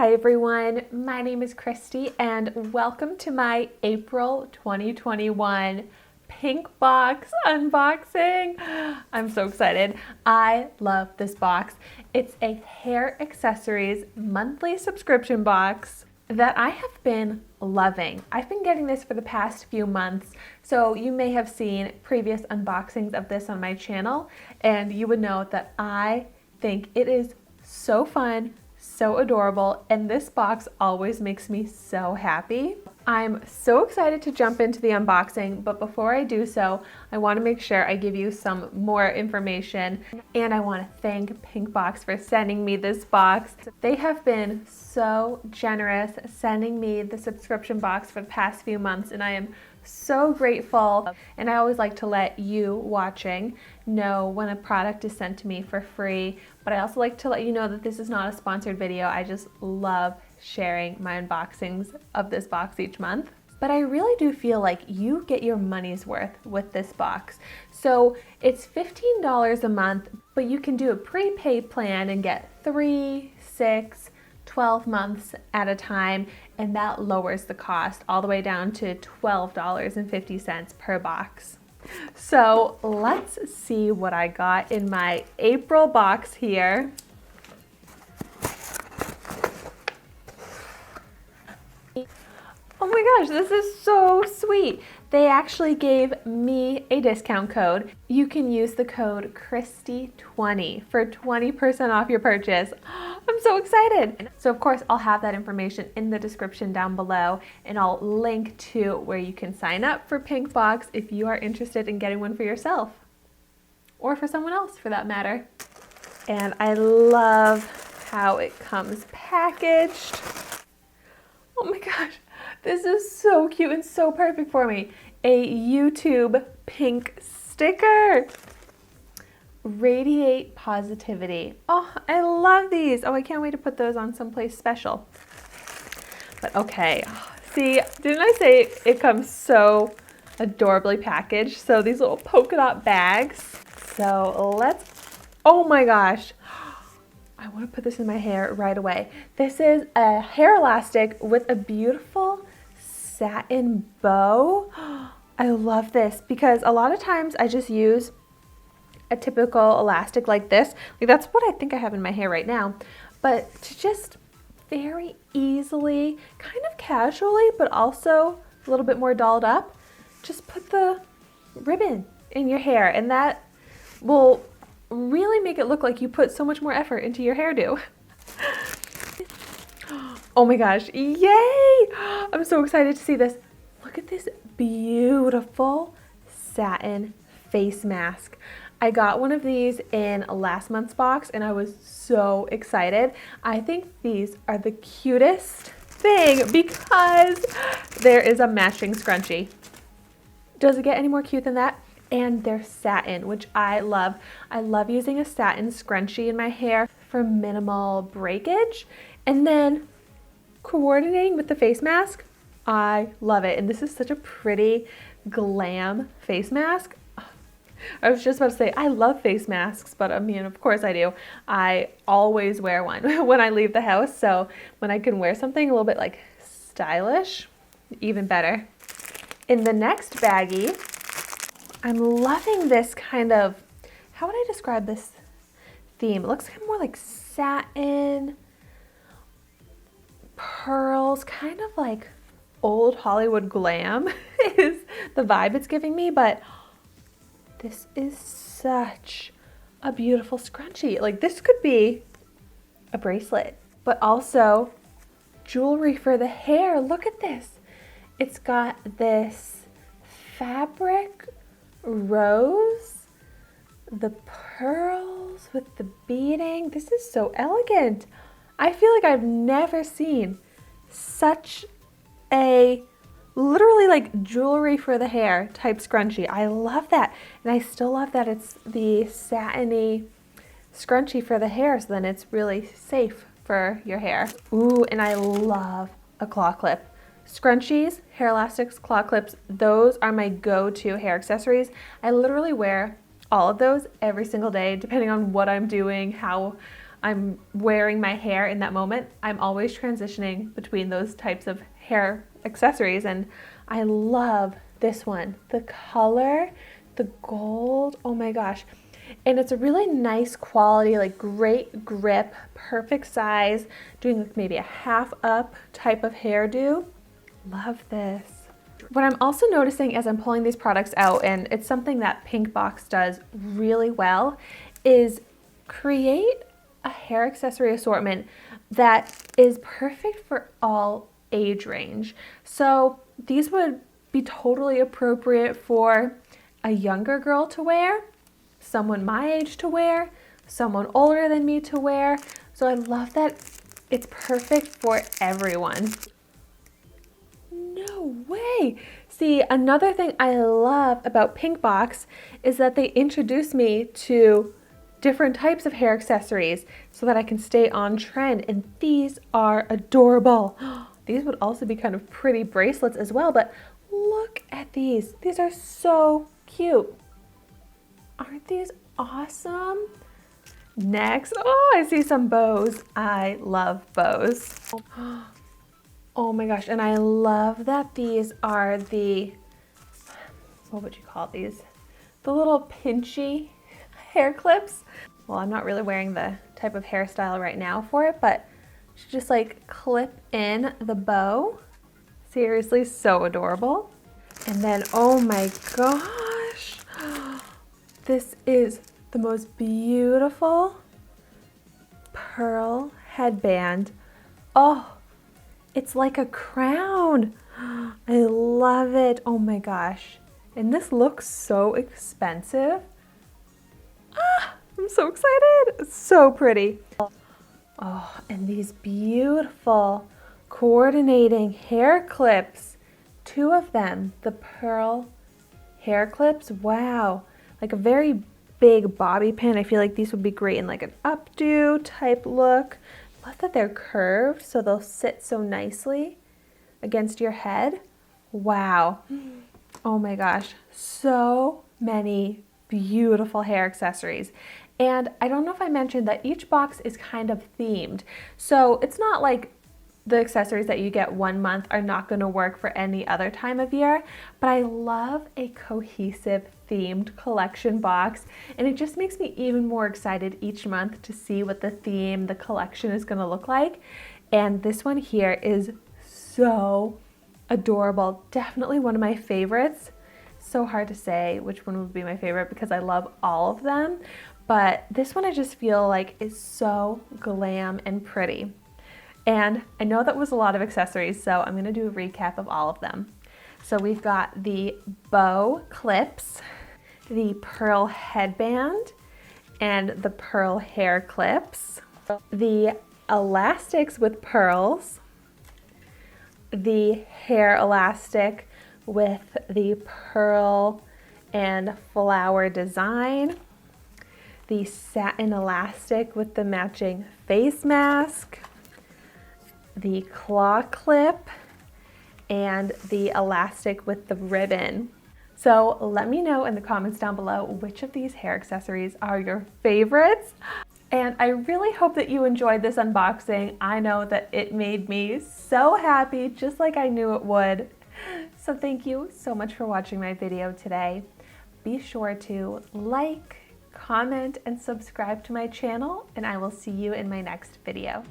Hi everyone, my name is Christy and welcome to my April 2021 pink box unboxing. I'm so excited. I love this box. It's a hair accessories monthly subscription box that I have been loving. I've been getting this for the past few months, so you may have seen previous unboxings of this on my channel and you would know that I think it is so fun, so adorable, and this box always makes me so happy. I'm so excited to jump into the unboxing, but before I do so, I want to make sure I give you some more information, and I want to thank Pinkbox for sending me this box. They have been so generous sending me the subscription box for the past few months, and I am so grateful. And I always like to let you watching know when a product is sent to me for free, but I also like to let you know that this is not a sponsored video. I just love sharing my unboxings of this box each month. But I really do feel like you get your money's worth with this box. So it's $15 a month, but you can do a prepaid plan and get 3, 6, 12 months at a time, and that lowers the cost all the way down to $12.50 per box. So let's see what I got in my April box here. Oh my gosh, this is so sweet. They actually gave me a discount code. You can use the code Christy20 for 20% off your purchase. I'm so excited. So of course, I'll have that information in the description down below, and I'll link to where you can sign up for Pinkbox if you are interested in getting one for yourself or for someone else for that matter. And I love how it comes packaged. Oh my gosh. This is so cute and so perfect for me. A YouTube pink sticker. Radiate positivity. Oh, I love these. Oh, I can't wait to put those on someplace special. But okay, see, didn't I say it comes so adorably packaged? So these little polka dot bags. So let's, oh my gosh. I want to put this in my hair right away. This is a hair elastic with a beautiful satin bow. I love this because a lot of times I just use a typical elastic like this. Like that's what I think I have in my hair right now. But to just very easily, kind of casually, but also a little bit more dolled up, just put the ribbon in your hair, and that will really make it look like you put so much more effort into your hairdo. Oh my gosh, yay! I'm so excited to see this. Look at this beautiful satin face mask. I got one of these in last month's box and I was so excited. I think these are the cutest thing because there is a matching scrunchie. Does it get any more cute than that? And they're satin, which I love. I love using a satin scrunchie in my hair for minimal breakage. And then coordinating with the face mask, I love it. And this is such a pretty glam face mask. I was just about to say, I love face masks, but I mean, of course I do. I always wear one when I leave the house. So when I can wear something a little bit like stylish, even better. In the next baggie, I'm loving this kind of, how would I describe this theme? It looks kind of more like satin, pearls, kind of like old Hollywood glam is the vibe it's giving me, but this is such a beautiful scrunchie. Like this could be a bracelet, but also jewelry for the hair. Look at this. It's got this fabric rose, the pearls with the beading. This is so elegant. I feel like I've never seen such a literally like jewelry for the hair type scrunchie. I love that. And I still love that it's the satiny scrunchie for the hair, so then it's really safe for your hair. Ooh, and I love a claw clip. Scrunchies, hair elastics, claw clips, those are my go-to hair accessories. I literally wear all of those every single day, depending on what I'm doing, how I'm wearing my hair in that moment, I'm always transitioning between those types of hair accessories, and I love this one. The color, the gold, oh my gosh. And it's a really nice quality, like great grip, perfect size, doing like maybe a half up type of hairdo. Love this. What I'm also noticing as I'm pulling these products out, and it's something that Pinkbox does really well, is create a hair accessory assortment that is perfect for all age range. So these would be totally appropriate for a younger girl to wear, someone my age to wear, someone older than me to wear. So I love that it's perfect for everyone. No way. See, another thing I love about Pinkbox is that they introduce me to different types of hair accessories so that I can stay on trend, and these are adorable. These would also be kind of pretty bracelets as well, but look at these. These are so cute. Aren't these awesome? Next, oh, I see some bows. I love bows. Oh my gosh, and I love that these are the, what would you call these? The little pinchy hair clips. Well, I'm not really wearing the type of hairstyle right now for it, but you just like clip in the bow. Seriously, so adorable. And then, oh my gosh, this is the most beautiful pearl headband. Oh, it's like a crown. I love it. Oh my gosh. And this looks so expensive. Ah, I'm so excited. It's so pretty. Oh, and these beautiful coordinating hair clips. 2 of them, the pearl hair clips. Wow. Like a very big bobby pin. I feel like these would be great in like an updo type look. Love that they're curved so they'll sit so nicely against your head. Wow. Oh my gosh. So many beautiful hair accessories. And I don't know if I mentioned that each box is kind of themed. So it's not like the accessories that you get one month are not going to work for any other time of year, but I love a cohesive themed collection box, and it just makes me even more excited each month to see what the theme, the collection is going to look like. And this one here is so adorable. Definitely one of my favorites. So hard to say which one would be my favorite because I love all of them, but this one I just feel like is so glam and pretty. And I know that was a lot of accessories, so I'm going to do a recap of all of them. So we've got the bow clips, the pearl headband, and the pearl hair clips, the elastics with pearls, the hair elastic with the pearl and flower design, the satin elastic with the matching face mask, the claw clip, and the elastic with the ribbon. So let me know in the comments down below which of these hair accessories are your favorites. And I really hope that you enjoyed this unboxing. I know that it made me so happy, just like I knew it would. So thank you so much for watching my video today. Be sure to like, comment, and subscribe to my channel, and I will see you in my next video.